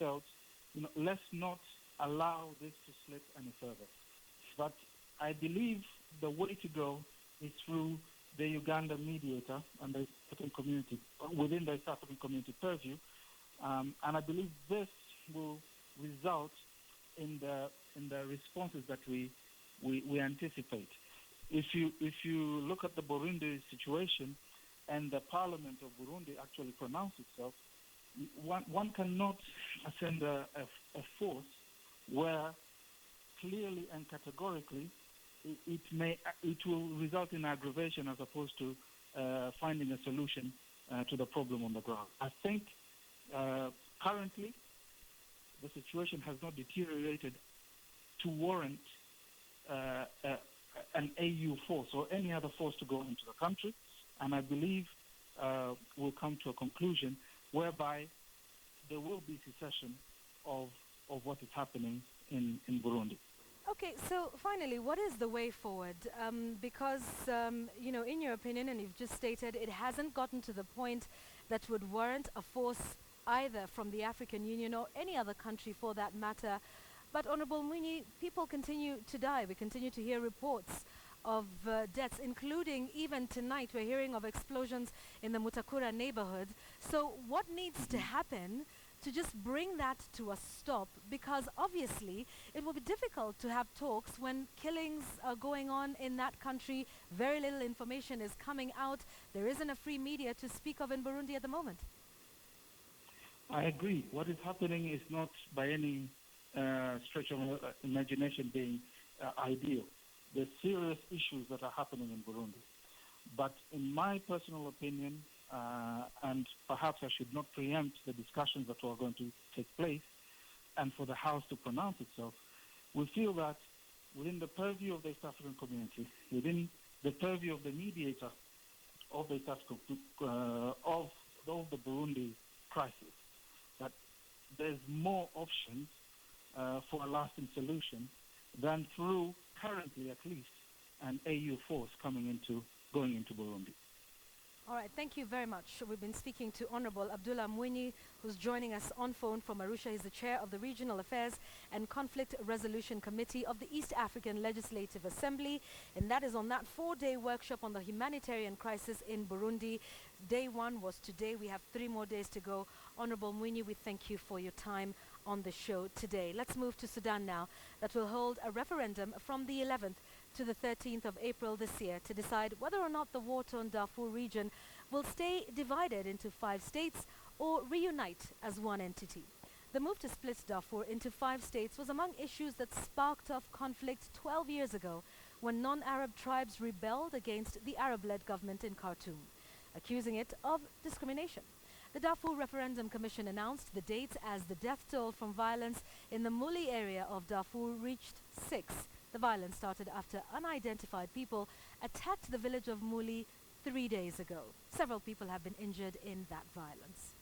felt, let's not allow this to slip any further. But I believe the way to go is through the Uganda mediator and the East African community, within the East African community purview, and I believe this will result in the responses that we anticipate. If you look at the Burundi situation, and the Parliament of Burundi actually pronounced itself, one cannot send a force where clearly and categorically it will result in aggravation as opposed to finding a solution to the problem on the ground. I think currently the situation has not deteriorated to warrant an AU force or any other force to go into the country, and I believe we'll come to a conclusion whereby there will be cessation of what is happening in Burundi. Okay, so finally, what is the way forward? Because, in your opinion, and you've just stated, it hasn't gotten to the point that would warrant a force either from the African Union or any other country for that matter. But Honorable Mwinyi, people continue to die. We continue to hear reports of deaths, including even tonight we're hearing of explosions in the Mutakura neighborhood. So what needs to happen to just bring that to a stop? Because obviously it will be difficult to have talks when killings are going on in that country. Very little information is coming out. There isn't a free media to speak of in Burundi at the moment. I agree. What is happening is not by any stretch of imagination being ideal. There's serious issues that are happening in Burundi. But in my personal opinion, and perhaps I should not preempt the discussions that are going to take place and for the House to pronounce itself, we feel that within the purview of the East African community, within the purview of the mediator of the East African, of the Burundi crisis, that there's more options for a lasting solution than through, currently at least, an AU force going into Burundi. All right, thank you very much. We've been speaking to Honorable Abdullah Mwinyi, who's joining us on phone from Arusha. He's the chair of the Regional Affairs and Conflict Resolution Committee of the East African Legislative Assembly, and that is on that 4-day workshop on the humanitarian crisis in Burundi. Day 1 was today. We have 3 more days to go. Honorable Mwinyi, we thank you for your time on the show today. Let's move to Sudan now. That will hold a referendum from the 11th to the 13th of April this year to decide whether or not the war-torn Darfur region will stay divided into 5 states or reunite as one entity. The move to split Darfur into 5 states was among issues that sparked off conflict 12 years ago when non-Arab tribes rebelled against the Arab-led government in Khartoum, accusing it of discrimination. The Darfur Referendum Commission announced the dates as the death toll from violence in the Muli area of Darfur reached 6. The violence started after unidentified people attacked the village of Muli 3 days ago. Several people have been injured in that violence.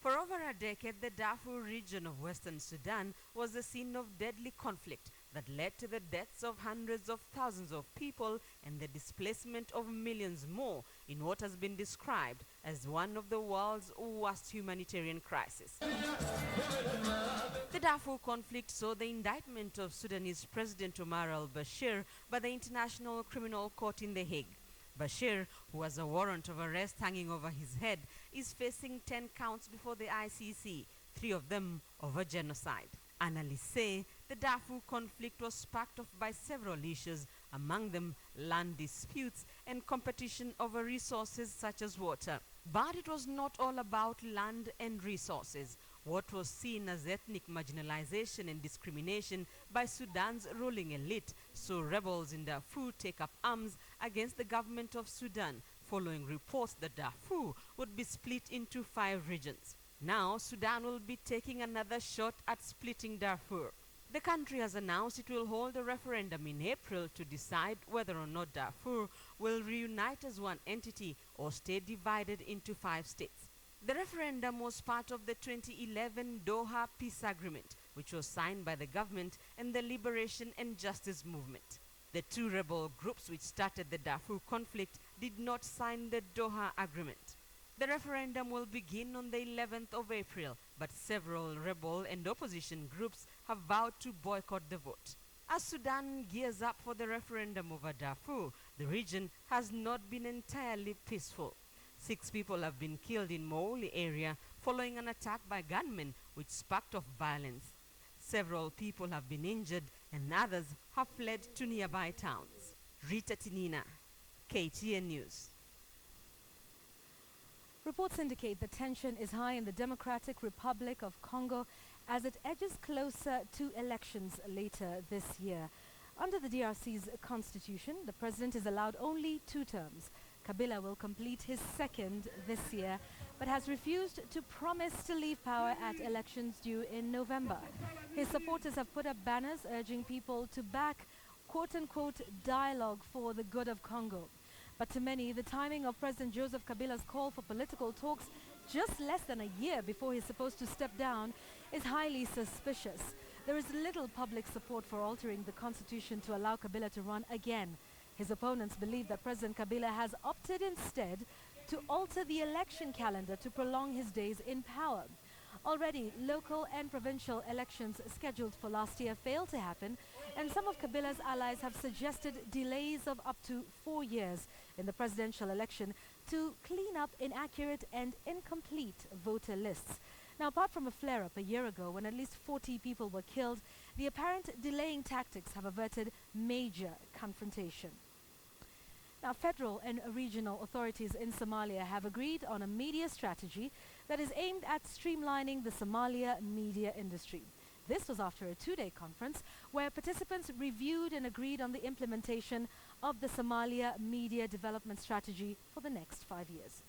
For over a decade, the Darfur region of Western Sudan was the scene of deadly conflict that led to the deaths of hundreds of thousands of people and the displacement of millions more in what has been described as one of the world's worst humanitarian crises. The Darfur conflict saw the indictment of Sudanese President Omar al-Bashir by the International Criminal Court in The Hague. Bashir, who has a warrant of arrest hanging over his head, is facing 10 counts before the ICC, 3 of them over genocide. Analysts say the Darfur conflict was sparked off by several issues, among them land disputes and competition over resources such as water. But it was not all about land and resources. What was seen as ethnic marginalization and discrimination by Sudan's ruling elite saw rebels in Darfur take up arms against the government of Sudan, following reports that Darfur would be split into 5 regions. Now, Sudan will be taking another shot at splitting Darfur. The country has announced it will hold a referendum in April to decide whether or not Darfur will reunite as one entity or stay divided into 5 states. The referendum was part of the 2011 Doha Peace Agreement, which was signed by the government and the Liberation and Justice Movement. The 2 rebel groups which started the Darfur conflict did not sign the Doha Agreement. The referendum will begin on the 11th of April, but several rebel and opposition groups have vowed to boycott the vote. As Sudan gears up for the referendum over Darfur, the region has not been entirely peaceful. 6 people have been killed in Mouli area following an attack by gunmen which sparked off violence. Several people have been injured and others have fled to nearby towns. Rita Tinina, KTN News. Reports indicate the tension is high in the Democratic Republic of Congo as it edges closer to elections later this year. Under the DRC's constitution, the president is allowed only 2 terms. Kabila will complete his 2nd this year, but has refused to promise to leave power at elections due in November. His supporters have put up banners urging people to back quote-unquote dialogue for the good of Congo. But to many, the timing of President Joseph Kabila's call for political talks just less than a year before he's supposed to step down is highly suspicious. There is little public support for altering the constitution to allow Kabila to run again. His opponents believe that President Kabila has opted instead to alter the election calendar to prolong his days in power. Already, local and provincial elections scheduled for last year failed to happen, and some of Kabila's allies have suggested delays of up to 4 years in the presidential election to clean up inaccurate and incomplete voter lists. Now, apart from a flare-up a year ago when at least 40 people were killed, the apparent delaying tactics have averted major confrontation. Now, federal and regional authorities in Somalia have agreed on a media strategy that is aimed at streamlining the Somalia media industry. This was after a 2-day conference where participants reviewed and agreed on the implementation of the Somalia media development strategy for the next 5 years.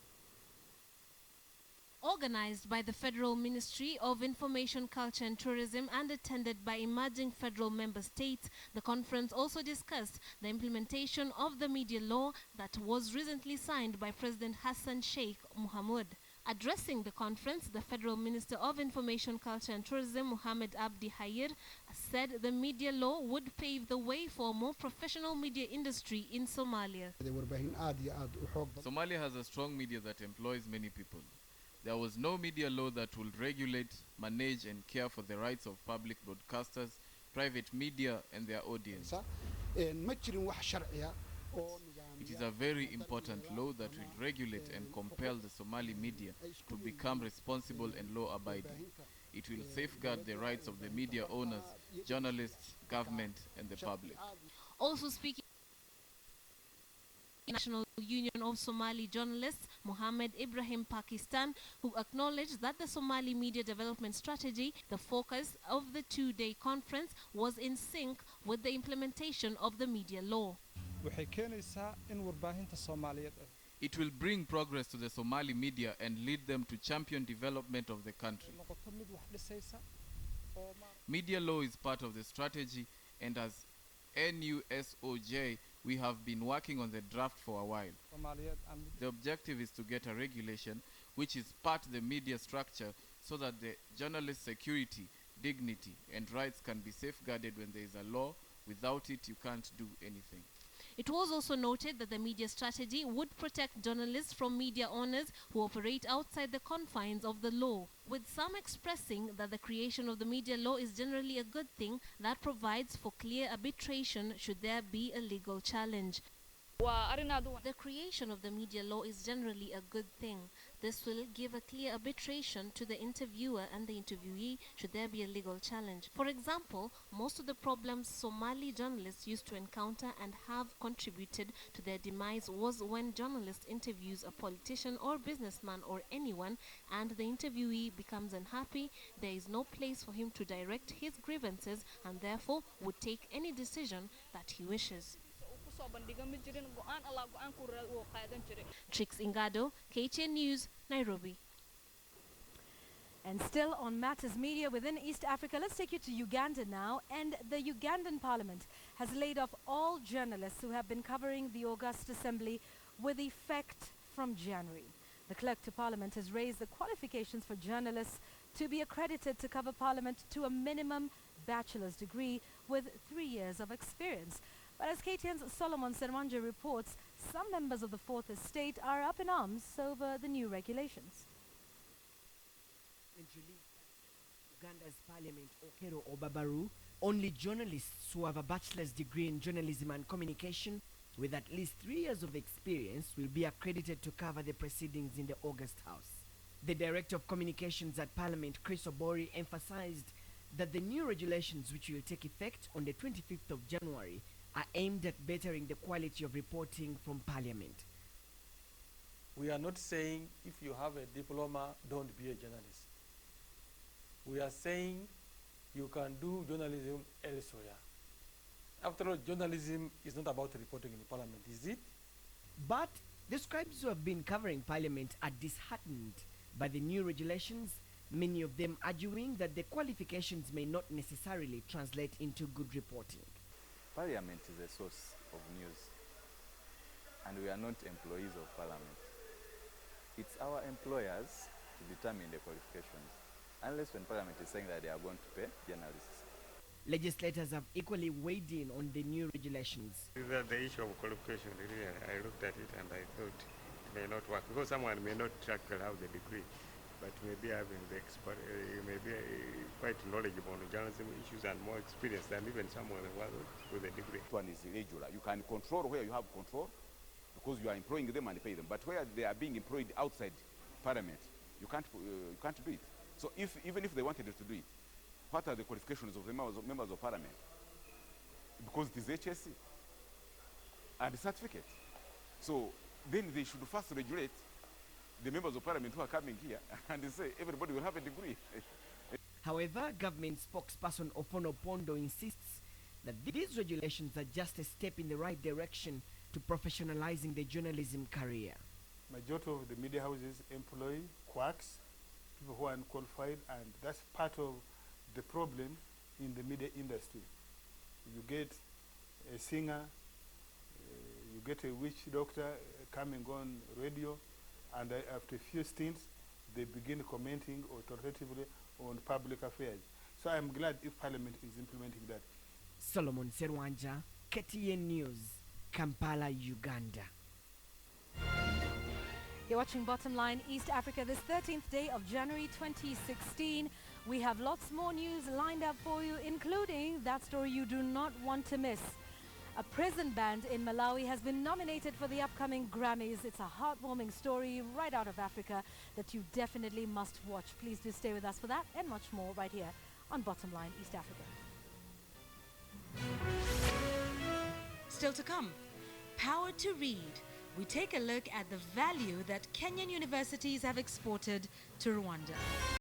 Organized by the Federal Ministry of Information, Culture and Tourism and attended by emerging federal member states, the conference also discussed the implementation of the media law that was recently signed by President Hassan Sheikh Mohamud. Addressing the conference, the Federal Minister of Information, Culture and Tourism, Mohamed Abdi Hayir, said the media law would pave the way for a more professional media industry in Somalia. Somalia has a strong media that employs many people. There was no media law that will regulate, manage and care for the rights of public broadcasters, private media and their audience. It is a very important law that will regulate and compel the Somali media to become responsible and law-abiding. It will safeguard the rights of the media owners, journalists, government and the public. Also speaking, National Union of Somali Journalists, Mohammed Ibrahim Pakistan, who acknowledged that the Somali media development strategy, the focus of the 2-day conference, was in sync with the implementation of the media law. It will bring progress to the Somali media and lead them to champion development of the country. Media law is part of the strategy, and as NUSOJ, we have been working on the draft for a while. The objective is to get a regulation which is part of the media structure so that the journalist security, dignity and rights can be safeguarded when there is a law. Without it, you can't do anything. It was also noted that the media strategy would protect journalists from media owners who operate outside the confines of the law, with some expressing that the creation of the media law is generally a good thing that provides for clear arbitration should there be a legal challenge. The creation of the media law is generally a good thing. This will give a clear arbitration to the interviewer and the interviewee should there be a legal challenge. For example, most of the problems Somali journalists used to encounter and have contributed to their demise was when journalist interviews a politician or businessman or anyone and the interviewee becomes unhappy. There is no place for him to direct his grievances and therefore would take any decision that he wishes. Trix Ingado, KTN News, Nairobi. And still on matters media within East Africa, let's take you to Uganda now. And the Ugandan parliament has laid off all journalists who have been covering the August Assembly with effect from January. The clerk to parliament has raised the qualifications for journalists to be accredited to cover parliament to a minimum bachelor's degree with 3 years of experience. But as KTN's Solomon Serwanja reports, some members of the Fourth Estate are up in arms over the new regulations. Uganda's Parliament Okero Obabaru, only journalists who have a bachelor's degree in journalism and communication with at least 3 years of experience will be accredited to cover the proceedings in the August House. The Director of Communications at Parliament, Chris Obori, emphasized that the new regulations, which will take effect on the 25th of January, are aimed at bettering the quality of reporting from Parliament. We are not saying if you have a diploma, don't be a journalist. We are saying you can do journalism elsewhere. After all, journalism is not about reporting in Parliament, is it? But the scribes who have been covering Parliament are disheartened by the new regulations, many of them arguing that the qualifications may not necessarily translate into good reporting. Parliament is a source of news, and we are not employees of Parliament. It's our employers to determine the qualifications, unless when Parliament is saying that they are going to pay journalists. Legislators have equally weighed in on the new regulations. The issue of qualification, really, I looked at it and I thought it may not work, because someone may not actually have the degree, but maybe having the expert, maybe quite knowledgeable on journalism issues and more experience than even someone with a degree. One is irregular. You can control where you have control because you are employing them and pay them. But where they are being employed outside Parliament, you can't do it. So even if they wanted to do it, what are the qualifications of the members of Parliament? Because it is HSC and certificate. So then they should first regulate the members of Parliament who are coming here and they say everybody will have a degree. However, government spokesperson Ofono Pondo insists that these regulations are just a step in the right direction to professionalizing the journalism career. Majority of the media houses employ quacks, people who are unqualified, and that's part of the problem in the media industry. You get a singer, you get a witch doctor coming on radio, and after a few stints, they begin commenting authoritatively on public affairs. So I'm glad if Parliament is implementing that. Solomon Serwanja, KTN News, Kampala, Uganda. You're watching Bottomline East Africa, this 13th day of January 2016. We have lots more news lined up for you, including that story you do not want to miss. A prison band in Malawi has been nominated for the upcoming Grammys. It's a heartwarming story right out of Africa that you definitely must watch. Please do stay with us for that and much more right here on Bottomline East Africa. Still to come, Power to Read. We take a look at the value that Kenyan universities have exported to Rwanda.